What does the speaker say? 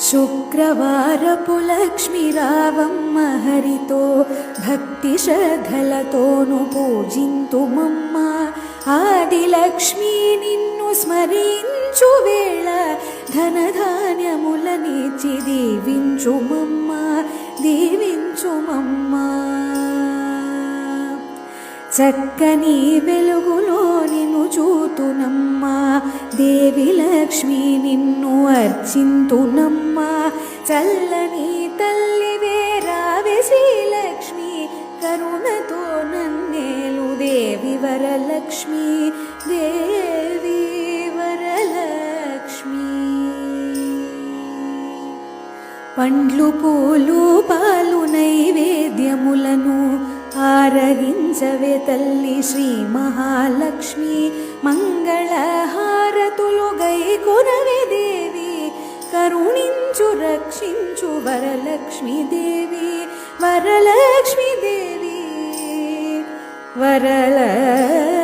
శుక్రవారపు లక్ష్మి రావమ్మ హరితో భక్తి శ్రద్ధలతోను పూజింతుమమ్మ. ఆదిలక్ష్మి నిన్ను స్మరించు వేళ ధనధాన్యములనిచ్చి దీవించుమమ్మ, దీవించుమమ్మ. చక్కని వెలుగులో నిన్ను చూతునమ్మా, దేవి లక్ష్మి నిన్ను అర్చింతునమ్మా. చల్లని తల్లివే రావే శ్రీలక్ష్మి, కరుణతో నన్నేలు దేవి వరలక్ష్మి, దేవి వరలక్ష్మి. పండ్లు పూలు పాలు నైవేద్యములను ఆరగించవే తల్లి శ్రీ మహాలక్ష్మి. మంగళహారతులు గైకొనవే దేవి, కరుణించు రక్షించు వరలక్ష్మి దేవి, వరలక్ష్మి దేవి, వరలక్ష్మి.